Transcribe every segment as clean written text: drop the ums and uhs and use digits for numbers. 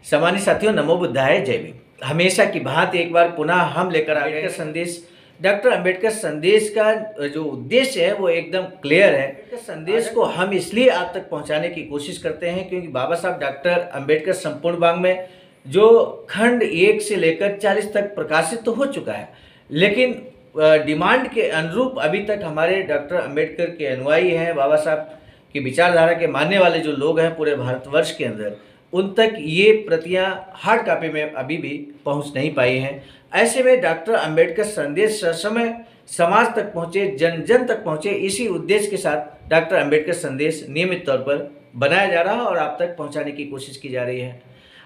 सम्मानित साथियों, नमो बुद्धाय, जय भीम। हमेशा की भांति एक बार पुनः हम लेकर आ गए संदेश। डॉक्टर अंबेडकर संदेश का जो उद्देश्य है वो एकदम क्लियर है। अंबेडकर संदेश को हम इसलिए आप तक पहुंचाने की कोशिश करते हैं क्योंकि बाबा साहब डॉक्टर अंबेडकर संपूर्ण वांग में जो खंड 1 से लेकर 40 तक प्रकाशित तो हो चुका है, लेकिन डिमांड के अनुरूप अभी तक हमारे डॉक्टर अंबेडकर के अनुयायी हैं, बाबा साहब की विचारधारा के मानने वाले जो लोग हैं पूरे भारतवर्ष के अंदर, उन तक ये प्रतियां हार्ड कॉपी में अभी भी पहुंच नहीं पाई हैं। ऐसे में डॉक्टर अंबेडकर संदेश ससमय समाज तक पहुंचे, जन जन तक पहुंचे, इसी उद्देश्य के साथ डॉक्टर अंबेडकर संदेश नियमित तौर पर बनाया जा रहा है और आप तक पहुंचाने की कोशिश की जा रही है।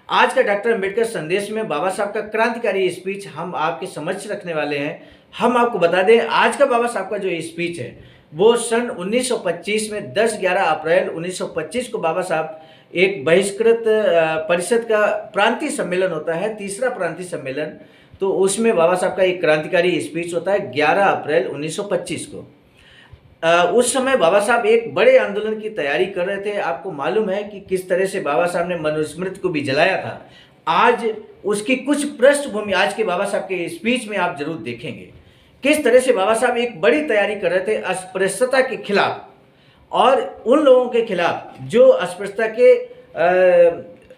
आज का डॉक्टर अंबेडकर संदेश में बाबा साहब का क्रांतिकारी स्पीच हम आपके समक्ष रखने वाले हैं। हम आपको बता दें, आज का बाबा साहब का जो स्पीच है वो सन 1925 में 10-11 अप्रैल 1925 को बाबा साहब एक बहिष्कृत परिषद का प्रांतीय सम्मेलन होता है, तीसरा प्रांतीय सम्मेलन, तो उसमें बाबा साहब का एक क्रांतिकारी स्पीच होता है 11 अप्रैल 1925 को। उस समय बाबा साहब एक बड़े आंदोलन की तैयारी कर रहे थे। आपको मालूम है कि किस तरह से बाबा साहब ने मनुस्मृति को भी जलाया था। आज उसकी कुछ पृष्ठभूमि आज के बाबा साहब के स्पीच में आप जरूर देखेंगे, किस तरह से बाबा साहब एक बड़ी तैयारी कर रहे थे अस्पृश्यता के खिलाफ और उन लोगों के खिलाफ जो अस्पृश्यता के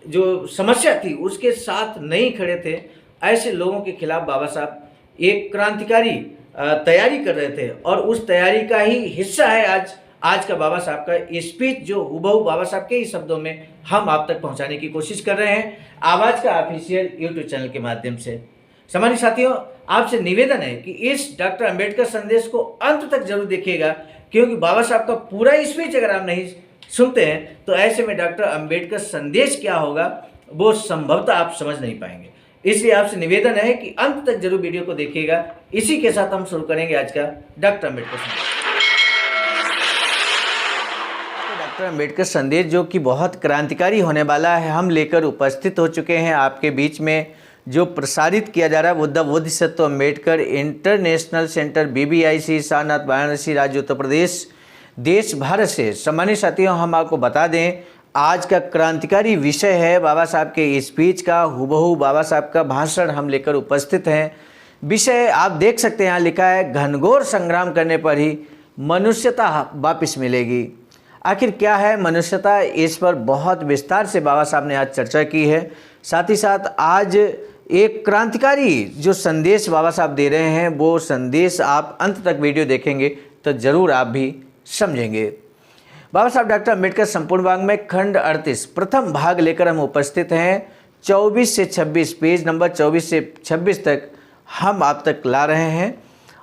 जो समस्या थी उसके साथ नहीं खड़े थे। ऐसे लोगों के खिलाफ बाबा साहब एक क्रांतिकारी तैयारी कर रहे थे और उस तैयारी का ही हिस्सा है आज का बाबा साहब का स्पीच, जो हुबहू बाबा साहब के ही शब्दों में हम आप तक पहुंचाने की कोशिश कर रहे हैं आवाज़ का ऑफिशियल यूट्यूब चैनल के माध्यम से। सम्मानित साथियों, आपसे निवेदन है कि इस डॉक्टर अंबेडकर संदेश को अंत तक जरूर देखिएगा, क्योंकि बाबा साहब का पूरा स्पीच अगर आप नहीं सुनते हैं तो ऐसे में डॉक्टर अंबेडकर संदेश क्या होगा वो संभवतः आप समझ नहीं पाएंगे। इसलिए आपसे निवेदन है कि अंत तक जरूर वीडियो को देखिएगा। इसी के साथ हम शुरू करेंगे आज का डॉक्टर अंबेडकर संदेश। डॉक्टर अंबेडकर संदेश जो कि बहुत क्रांतिकारी होने वाला है, हम लेकर उपस्थित हो चुके हैं आपके बीच में। जो प्रसारित किया जा रहा है वो the Bodhisattva Ambedkar international centre BBIC Sarnath Varanasi राज्य उत्तर प्रदेश देश भारत से। सम्मानित साथियों, हम आपको बता दें आज का क्रांतिकारी विषय है बाबा साहब के स्पीच का, हुबहू बाबा साहब का भाषण हम लेकर उपस्थित हैं। विषय आप देख सकते हैं, यहाँ लिखा है घनघोर संग्राम करने पर ही मनुष्यता वापस मिलेगी। आखिर क्या है मनुष्यता, इस पर बहुत विस्तार से बाबा साहब ने आज चर्चा की है। साथ ही साथ आज एक क्रांतिकारी जो संदेश बाबा साहब दे रहे हैं वो संदेश आप अंत तक वीडियो देखेंगे तो ज़रूर आप भी समझेंगे। बाबा साहब डॉक्टर अंबेडकर संपूर्ण वांग में खंड 38 प्रथम भाग लेकर हम उपस्थित हैं। 24 से 26 पेज नंबर 24 से 26 तक हम आप तक ला रहे हैं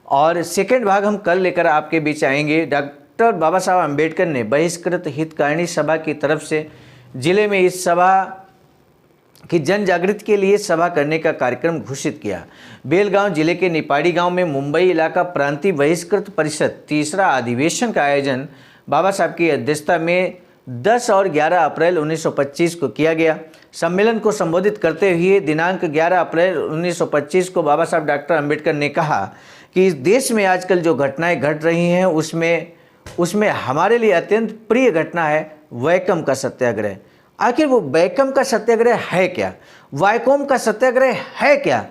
और सेकेंड भाग हम कल लेकर आपके बीच आएंगे। डॉक्टर बाबा साहब अंबेडकर ने बहिष्कृत हितकारिणी सभा की तरफ से जिले में इस सभा कि जन जागृति के लिए सभा करने का कार्यक्रम घोषित किया। बेलगांव जिले के निपाड़ी गांव में मुंबई इलाका प्रांतीय बहिष्कृत परिषद तीसरा अधिवेशन का आयोजन बाबा साहब की अध्यक्षता में 10 और 11 अप्रैल 1925 को किया गया। सम्मेलन को संबोधित करते हुए दिनांक 11 अप्रैल 1925 को बाबा साहब डॉक्टर अंबेडकर ने कहा कि इस देश में आजकल जो घटनाएं घट रही हैं उसमें हमारे लिए अत्यंत प्रिय घटना है वैकम का सत्याग्रह। आखिर वो वैकम का सत्याग्रह है क्या, वायकोम का सत्याग्रह है क्या?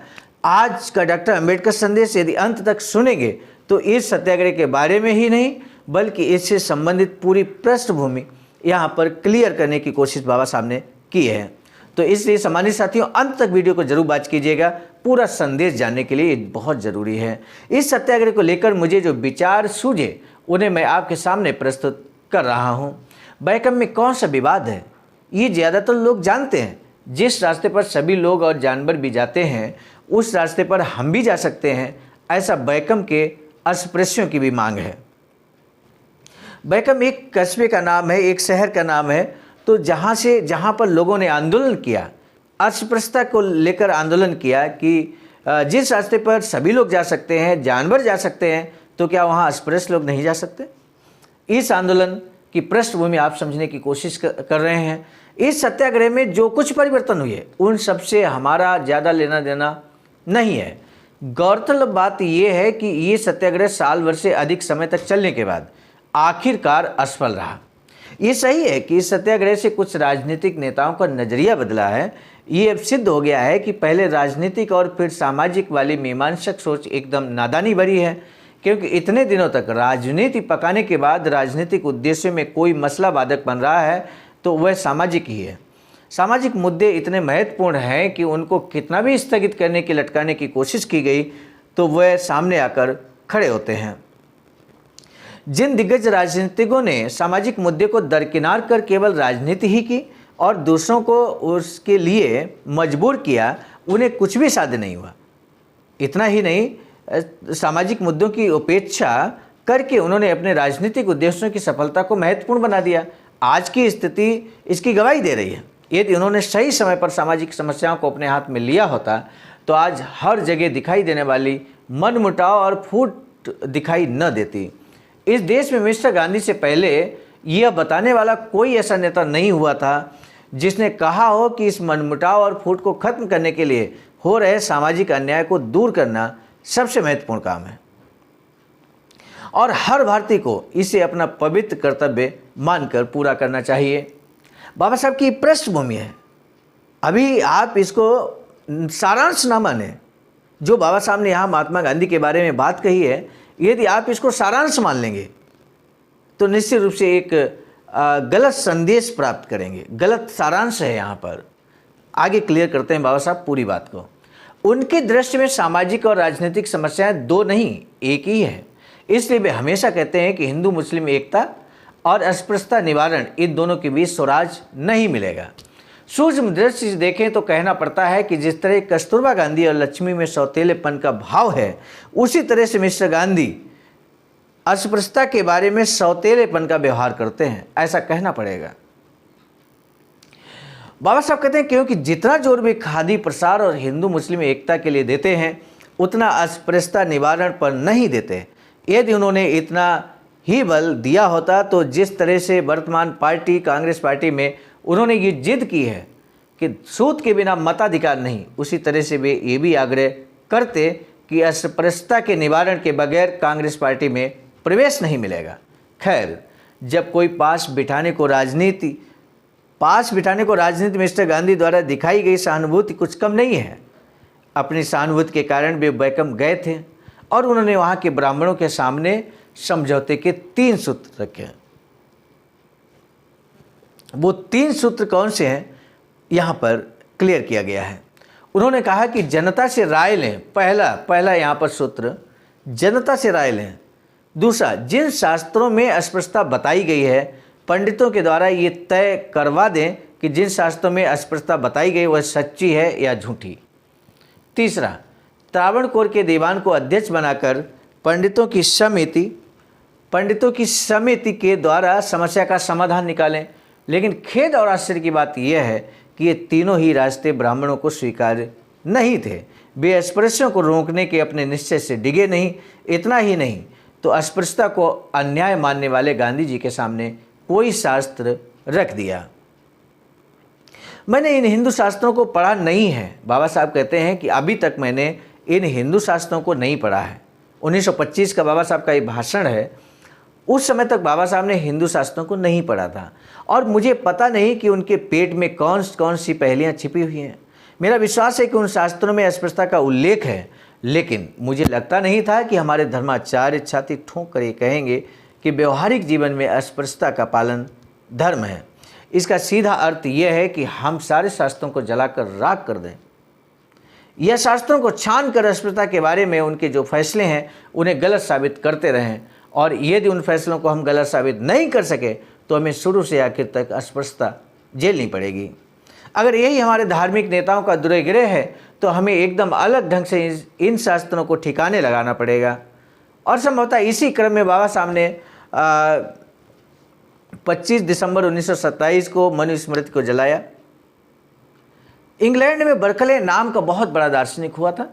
आज का डॉक्टर अंबेडकर संदेश यदि अंत तक सुनेंगे तो इस सत्याग्रह के बारे में ही नहीं बल्कि इससे संबंधित पूरी पृष्ठभूमि यहाँ पर क्लियर करने की कोशिश बाबा साहब ने की है। तो इसलिए सम्मानित साथियों, अंत तक वीडियो को जरूर वॉच कीजिएगा, पूरा संदेश जानने के लिए बहुत ज़रूरी है। इस सत्याग्रह को लेकर मुझे जो विचार सूझे उन्हें मैं आपके सामने प्रस्तुत कर रहा हूँ। वैकम में कौन सा विवाद है ये ज़्यादातर लोग जानते हैं। जिस रास्ते पर सभी लोग और जानवर भी जाते हैं उस रास्ते पर हम भी जा सकते हैं, ऐसा वैकम के अस्पृश्यों की भी मांग है। वैकम एक कस्बे का नाम है, एक शहर का नाम है। तो जहाँ पर लोगों ने आंदोलन किया, अस्पृश्यता को लेकर आंदोलन किया कि जिस रास्ते पर सभी लोग जा सकते हैं, जानवर जा सकते हैं, तो क्या वहाँ अस्पृश्य लोग नहीं जा सकते? इस आंदोलन की पृष्ठभूमि आप समझने की कोशिश कर रहे हैं। इस सत्याग्रह में जो कुछ परिवर्तन हुए उन सबसे हमारा ज़्यादा लेना देना नहीं है। गौरतलब बात यह है कि ये सत्याग्रह साल भर से अधिक समय तक चलने के बाद आखिरकार असफल रहा। ये सही है कि इस सत्याग्रह से कुछ राजनीतिक नेताओं का नज़रिया बदला है। ये अब सिद्ध हो गया है कि पहले राजनीतिक और फिर सामाजिक वाली मीमांसक सोच एकदम नादानी भरी है, क्योंकि इतने दिनों तक राजनीति पकाने के बाद राजनीतिक उद्देश्य में कोई मसला बाधक बन रहा है तो वह सामाजिक ही है। सामाजिक मुद्दे इतने महत्वपूर्ण हैं कि उनको कितना भी स्थगित करने की लटकाने की कोशिश की गई तो वह सामने आकर खड़े होते हैं। जिन दिग्गज राजनीतिकों ने सामाजिक मुद्दे को दरकिनार कर केवल राजनीति ही की और दूसरों को उसके लिए मजबूर किया, उन्हें कुछ भी साध्य नहीं हुआ। इतना ही नहीं, सामाजिक मुद्दों की उपेक्षा करके उन्होंने अपने राजनीतिक उद्देश्यों की सफलता को महत्वपूर्ण बना दिया। आज की स्थिति इसकी गवाही दे रही है। यदि उन्होंने सही समय पर सामाजिक समस्याओं को अपने हाथ में लिया होता तो आज हर जगह दिखाई देने वाली मनमुटाव और फूट दिखाई न देती। इस देश में मिस्टर गांधी से पहले यह बताने वाला कोई ऐसा नेता नहीं हुआ था जिसने कहा हो कि इस मनमुटाव और फूट को खत्म करने के लिए हो रहे सामाजिक अन्याय को दूर करना सबसे महत्वपूर्ण काम है और हर भारतीय को इसे अपना पवित्र कर्तव्य मानकर पूरा करना चाहिए। बाबा साहब की पृष्ठभूमि है, अभी आप इसको सारांश ना माने। जो बाबा साहब ने यहाँ महात्मा गांधी के बारे में बात कही है, यदि आप इसको सारांश मान लेंगे तो निश्चित रूप से एक गलत संदेश प्राप्त करेंगे। गलत सारांश है यहाँ पर। आगे क्लियर करते हैं बाबा साहब पूरी बात को। उनकी दृष्टि में सामाजिक और राजनीतिक समस्याएं दो नहीं, एक ही है। इसलिए वे हमेशा कहते हैं कि हिंदू मुस्लिम एकता और अस्पृश्यता निवारण, इन दोनों के बीच स्वराज नहीं मिलेगा। सूक्ष्म दृष्टि से देखें तो कहना पड़ता है कि जिस तरह कस्तूरबा गांधी और लक्ष्मी में सौतेलेपन का भाव है, उसी तरह से मिस्टर गांधी अस्पृश्यता के बारे में सौतेलेपन का व्यवहार करते हैं, ऐसा कहना पड़ेगा। बाबा साहब कहते हैं क्योंकि जितना जोर वे खादी प्रसार और हिंदू मुस्लिम एकता के लिए देते हैं, उतना अस्पृश्यता निवारण पर नहीं देते। यदि उन्होंने इतना ही बल दिया होता तो जिस तरह से वर्तमान पार्टी कांग्रेस पार्टी में उन्होंने ये जिद की है कि सूद के बिना मताधिकार नहीं, उसी तरह से वे ये भी आग्रह करते कि अस्पृश्यता के निवारण के बगैर कांग्रेस पार्टी में प्रवेश नहीं मिलेगा। खैर, जब कोई पास बिठाने को राजनीति मिस्टर गांधी द्वारा दिखाई गई सहानुभूति कुछ कम नहीं है। अपनी सहानुभूति के कारण वे बैकम गए थे और उन्होंने वहाँ के ब्राह्मणों के सामने समझौते के 3 सूत्र रखे। वो 3 सूत्र कौन से हैं, यहाँ पर क्लियर किया गया है। उन्होंने कहा कि जनता से राय लें, पहला यहाँ पर सूत्र जनता से राय लें। दूसरा, जिन शास्त्रों में अस्पृश्यता बताई गई है, पंडितों के द्वारा ये तय करवा दें कि जिन शास्त्रों में अस्पृश्यता बताई गई वह सच्ची है या झूठी। तीसरा, त्रावणकोर के दीवान को अध्यक्ष बनाकर पंडितों की समिति के द्वारा समस्या का समाधान निकालें। लेकिन खेद और आश्चर्य की बात यह है कि ये तीनों ही रास्ते ब्राह्मणों को स्वीकार्य नहीं थे। वे अस्पृश्यों को रोकने के अपने निश्चय से डिगे नहीं। इतना ही नहीं तो अस्पृश्यता को अन्याय मानने वाले गांधी जी के सामने कोई शास्त्र रख दिया। मैंने इन हिंदू शास्त्रों को पढ़ा नहीं है। बाबा साहब कहते हैं कि अभी तक मैंने इन हिंदू शास्त्रों को नहीं पढ़ा है। 1925 का बाबा साहब का ये भाषण है। उस समय तक बाबा साहब ने हिंदू शास्त्रों को नहीं पढ़ा था और मुझे पता नहीं कि उनके पेट में कौन कौन सी पहेलियाँ छिपी हुई हैं। मेरा विश्वास है कि उन शास्त्रों में अस्पृश्यता का उल्लेख है, लेकिन मुझे लगता नहीं था कि हमारे धर्माचार्य छाती ठोंक कर ये कहेंगे कि व्यवहारिक जीवन में अस्पृश्यता का पालन धर्म है। इसका सीधा अर्थ यह है कि हम सारे शास्त्रों को जलाकर राख कर दें या शास्त्रों को छान कर अस्पृश्यता के बारे में उनके जो फैसले हैं उन्हें गलत साबित करते रहें, और यदि उन फैसलों को हम गलत साबित नहीं कर सके तो हमें शुरू से आखिर तक अस्पृश्यता झेलनी पड़ेगी। अगर यही हमारे धार्मिक नेताओं का दुर्ग्रह है तो हमें एकदम अलग ढंग से इन शास्त्रों को ठिकाने लगाना पड़ेगा। और संभवतः इसी क्रम में बाबा साहब ने 25 दिसंबर 1927 को मनुस्मृति को जलाया। इंग्लैंड में बर्कले नाम का बहुत बड़ा दार्शनिक हुआ था।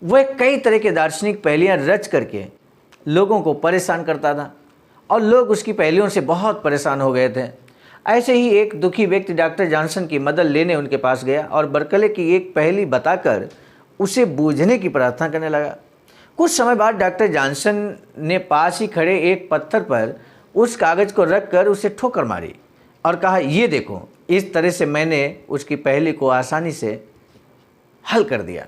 वह कई तरह के दार्शनिक पहेलियां रच करके लोगों को परेशान करता था और लोग उसकी पहेलियों से बहुत परेशान हो गए थे। ऐसे ही एक दुखी व्यक्ति डॉक्टर जॉनसन की मदद लेने उनके पास गया और बर्कले की एक पहेली बताकर उसे बूझने की प्रार्थना करने लगा। कुछ समय बाद डॉक्टर जॉनसन ने पास ही खड़े एक पत्थर पर उस कागज़ को रखकर उसे ठोकर मारी और कहा ये देखो, इस तरह से मैंने उसकी पहेली को आसानी से हल कर दिया।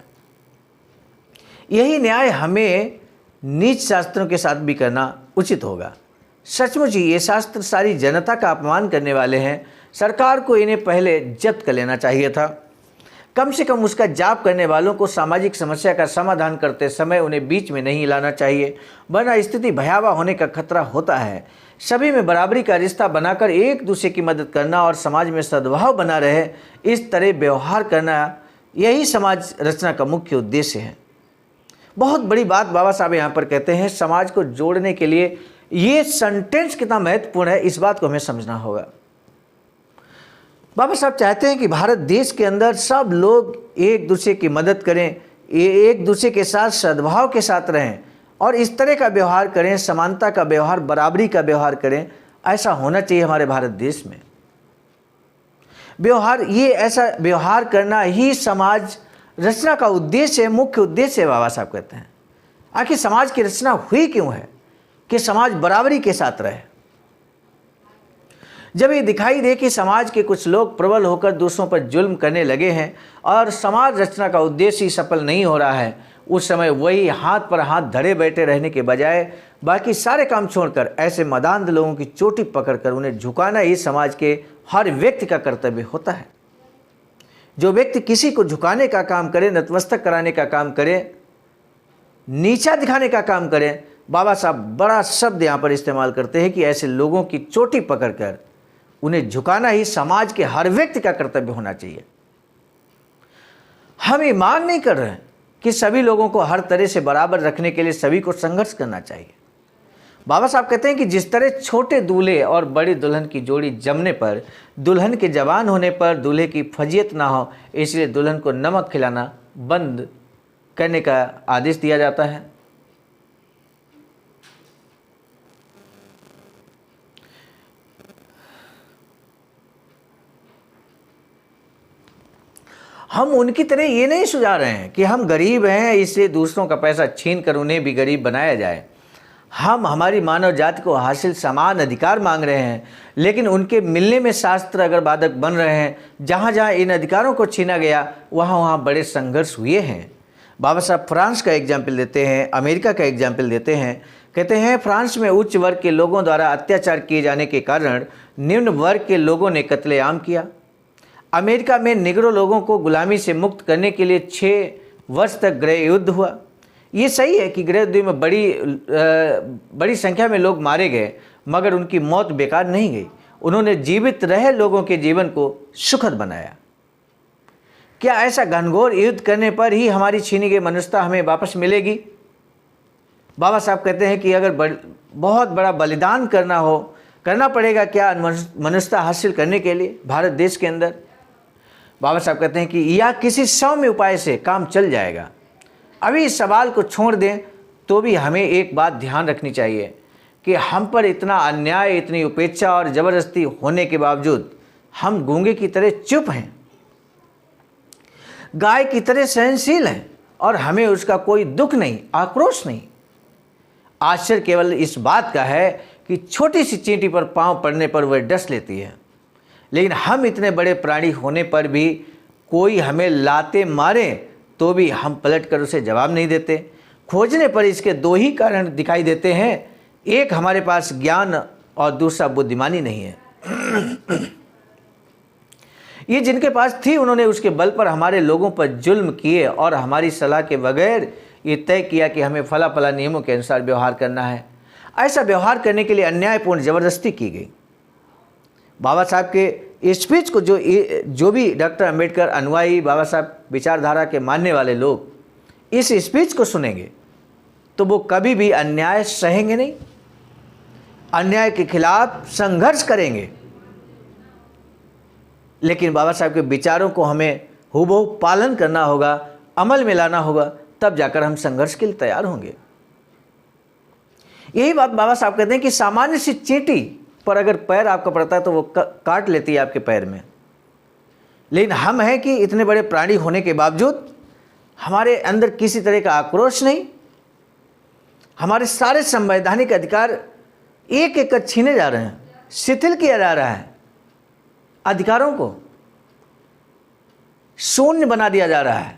यही न्याय हमें नीच शास्त्रों के साथ भी करना उचित होगा। सचमुच ही ये शास्त्र सारी जनता का अपमान करने वाले हैं। सरकार को इन्हें पहले जब्त कर लेना चाहिए था। कम से कम उसका जाप करने वालों को सामाजिक समस्या का समाधान करते समय उन्हें बीच में नहीं लाना चाहिए, वरना स्थिति भयावह होने का खतरा होता है। सभी में बराबरी का रिश्ता बनाकर एक दूसरे की मदद करना और समाज में सद्भाव बना रहे, इस तरह व्यवहार करना, यही समाज रचना का मुख्य उद्देश्य है। बहुत बड़ी बात बाबा साहब यहाँ पर कहते हैं। समाज को जोड़ने के लिए ये सेंटेंस कितना महत्वपूर्ण है, इस बात को हमें समझना होगा। बाबा साहब चाहते हैं कि भारत देश के अंदर सब लोग एक दूसरे की मदद करें, एक दूसरे के साथ सद्भाव के साथ रहें और इस तरह का व्यवहार करें, समानता का व्यवहार, बराबरी का व्यवहार करें। ऐसा होना चाहिए हमारे भारत देश में। व्यवहार, ये ऐसा व्यवहार करना ही समाज रचना का उद्देश्य है, मुख्य उद्देश्य है। बाबा साहब कहते हैं आखिर समाज की रचना हुई क्यों है? कि समाज बराबरी के साथ रहे। जब ये दिखाई दे कि समाज के कुछ लोग प्रबल होकर दूसरों पर जुल्म करने लगे हैं और समाज रचना का उद्देश्य ही सफल नहीं हो रहा है, उस समय वही हाथ पर हाथ धरे बैठे रहने के बजाय बाकी सारे काम छोड़कर ऐसे मदान्ध लोगों की चोटी पकड़कर उन्हें झुकाना ही समाज के हर व्यक्ति का कर्तव्य होता है। जो व्यक्ति किसी को झुकाने का काम करे, नतमस्तक कराने का काम करे, नीचा दिखाने का काम करे, बाबा साहब बड़ा शब्द यहाँ पर इस्तेमाल करते हैं कि ऐसे लोगों की चोटी पकड़कर उन्हें झुकाना ही समाज के हर व्यक्ति का कर्तव्य होना चाहिए। हम ये मांग नहीं कर रहे हैं कि सभी लोगों को हर तरह से बराबर रखने के लिए सभी को संघर्ष करना चाहिए। बाबा साहब कहते हैं कि जिस तरह छोटे दूल्हे और बड़ी दुल्हन की जोड़ी जमने पर, दुल्हन के जवान होने पर दूल्हे की फजीयत ना हो, इसलिए दुल्हन को नमक खिलाना बंद करने का आदेश दिया जाता है। हम उनकी तरह ये नहीं सुझा रहे हैं कि हम गरीब हैं इसलिए दूसरों का पैसा छीन कर उन्हें भी गरीब बनाया जाए। हम हमारी मानव जाति को हासिल समान अधिकार मांग रहे हैं, लेकिन उनके मिलने में शास्त्र अगर बाधक बन रहे हैं। जहाँ जहाँ इन अधिकारों को छीना गया वहाँ वहाँ बड़े संघर्ष हुए हैं। बाबा साहब फ्रांस का एग्जाम्पल देते हैं, अमेरिका का एग्जाम्पल देते हैं। कहते हैं फ्रांस में उच्च वर्ग के लोगों द्वारा अत्याचार किए जाने के कारण निम्न वर्ग के लोगों ने कत्लेआम किया। अमेरिका में निगरो लोगों को गुलामी से मुक्त करने के लिए 6 वर्ष तक गृह युद्ध हुआ। ये सही है कि गृह युद्ध में बड़ी संख्या में लोग मारे गए, मगर उनकी मौत बेकार नहीं गई। उन्होंने जीवित रहे लोगों के जीवन को सुखद बनाया। क्या ऐसा घनघोर युद्ध करने पर ही हमारी छीनी गई मनुष्यता हमें वापस मिलेगी? बाबा साहब कहते हैं कि अगर बहुत बड़ा बलिदान करना पड़ेगा क्या मनुष्यता हासिल करने के लिए भारत देश के अंदर? बाबा साहब कहते हैं कि या किसी सौम्य उपाय से काम चल जाएगा। अभी इस सवाल को छोड़ दें तो भी हमें एक बात ध्यान रखनी चाहिए कि हम पर इतना अन्याय, इतनी उपेक्षा और ज़बरदस्ती होने के बावजूद हम गूंगे की तरह चुप हैं, गाय की तरह सहनशील हैं और हमें उसका कोई दुख नहीं, आक्रोश नहीं। आश्चर्य केवल इस बात का है कि छोटी सी चींटी पर पांव पड़ने पर वह डस लेती है, लेकिन हम इतने बड़े प्राणी होने पर भी कोई हमें लाते मारे तो भी हम पलटकर उसे जवाब नहीं देते। खोजने पर इसके 2 ही कारण दिखाई देते हैं, एक हमारे पास ज्ञान और दूसरा बुद्धिमानी नहीं है। ये जिनके पास थी उन्होंने उसके बल पर हमारे लोगों पर जुल्म किए और हमारी सलाह के बगैर ये तय किया कि हमें फला फला नियमों के अनुसार व्यवहार करना है। ऐसा व्यवहार करने के लिए अन्यायपूर्ण ज़बरदस्ती की गई। बाबा साहब के स्पीच को जो भी डॉक्टर अंबेडकर अनुयायी, बाबा साहब विचारधारा के मानने वाले लोग इस स्पीच को सुनेंगे तो वो कभी भी अन्याय सहेंगे नहीं, अन्याय के खिलाफ संघर्ष करेंगे। लेकिन बाबा साहब के विचारों को हमें हूबहू पालन करना होगा, अमल में लाना होगा, तब जाकर हम संघर्ष के लिए तैयार होंगे। यही बात बाबा साहब कहते हैं कि सामान्य सी चींटी पर अगर पैर आपका पड़ता है तो वो काट लेती है आपके पैर में, लेकिन हम हैं कि इतने बड़े प्राणी होने के बावजूद हमारे अंदर किसी तरह का आक्रोश नहीं। हमारे सारे संवैधानिक अधिकार एक एक कर छीने जा रहे हैं, शिथिल किया जा रहा है। अधिकारों को शून्य बना दिया जा रहा है।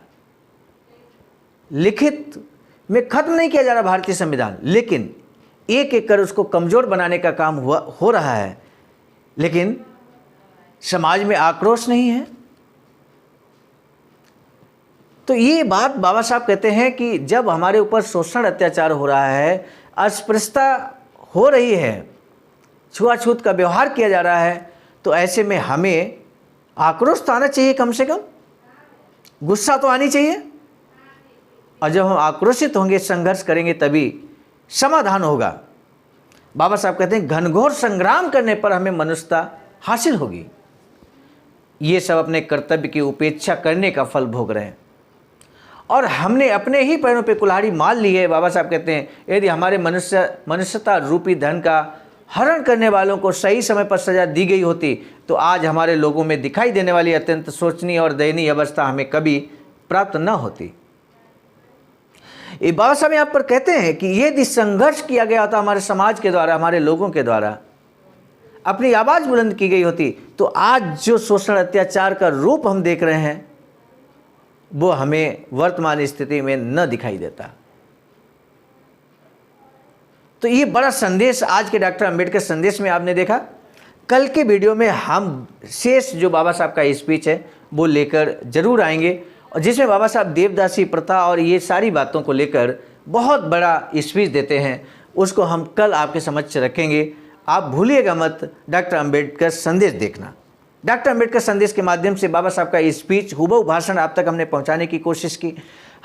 लिखित में खत्म नहीं किया जा रहा भारतीय संविधान, लेकिन एक एक कर उसको कमजोर बनाने का काम हो रहा है। लेकिन समाज में आक्रोश नहीं है। तो ये बात बाबा साहब कहते हैं कि जब हमारे ऊपर शोषण अत्याचार हो रहा है, अस्पृश्यता हो रही है, छुआछूत का व्यवहार किया जा रहा है, तो ऐसे में हमें आक्रोश तो आना चाहिए, कम से कम गुस्सा तो आनी चाहिए। और जब हम आक्रोशित होंगे, संघर्ष करेंगे, तभी समाधान होगा। बाबा साहब कहते हैं घनघोर संग्राम करने पर हमें मनुष्यता हासिल होगी। ये सब अपने कर्तव्य की उपेक्षा करने का फल भोग रहे हैं और हमने अपने ही पैरों पे कुल्हाड़ी मार ली है। बाबा साहब कहते हैं यदि हमारे मनुष्यता रूपी धन का हरण करने वालों को सही समय पर सजा दी गई होती तो आज हमारे लोगों में दिखाई देने वाली अत्यंत शोचनीय और दयनीय अवस्था हमें कभी प्राप्त न होती। ये बाबा साहब यहाँ पर कहते हैं कि यदि संघर्ष किया गया होता हमारे समाज के द्वारा, हमारे लोगों के द्वारा, अपनी आवाज़ बुलंद की गई होती, तो आज जो शोषण अत्याचार का रूप हम देख रहे हैं वो हमें वर्तमान स्थिति में न दिखाई देता। तो ये बड़ा संदेश आज के डॉक्टर अंबेडकर संदेश में आपने देखा। कल के वीडियो में हम शेष जो बाबा साहब का स्पीच है वो लेकर जरूर आएंगे, और जिसमें बाबा साहब देवदासी प्रथा और ये सारी बातों को लेकर बहुत बड़ा स्पीच देते हैं, उसको हम कल आपके समक्ष रखेंगे। आप भूलिएगा मत डॉक्टर अंबेडकर संदेश देखना। डॉक्टर अंबेडकर संदेश के माध्यम से बाबा साहब का स्पीच हूबहू भाषण आप तक हमने पहुंचाने की कोशिश की।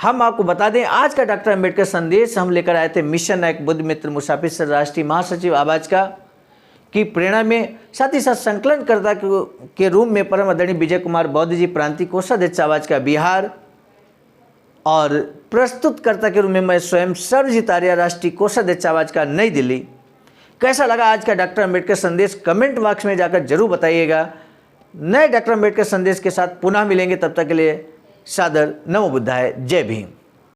हम आपको बता दें आज का डॉक्टर अंबेडकर संदेश हम लेकर आए थे मिशन नायक बुद्ध मित्र मुसाफिर सर राष्ट्रीय महासचिव आवाज का की प्रेरणा में, साथ ही साथ संकलनकर्ता के रूप में परम आदरणीय विजय कुमार बौद्ध जी प्रांतीय कोषाध्यक्ष आवाज का बिहार, और प्रस्तुतकर्ता के रूप में मैं स्वयं सर्वजीत आर्या राष्ट्रीय कोषाध्यक्ष आवाज का नई दिल्ली। कैसा लगा आज का डॉक्टर अंबेडकर संदेश कमेंट बॉक्स में जाकर जरूर बताइएगा। नए डॉक्टर अंबेडकर संदेश के साथ पुनः मिलेंगे, तब तक के लिए सादर नमो बुद्धाय, जय भीम।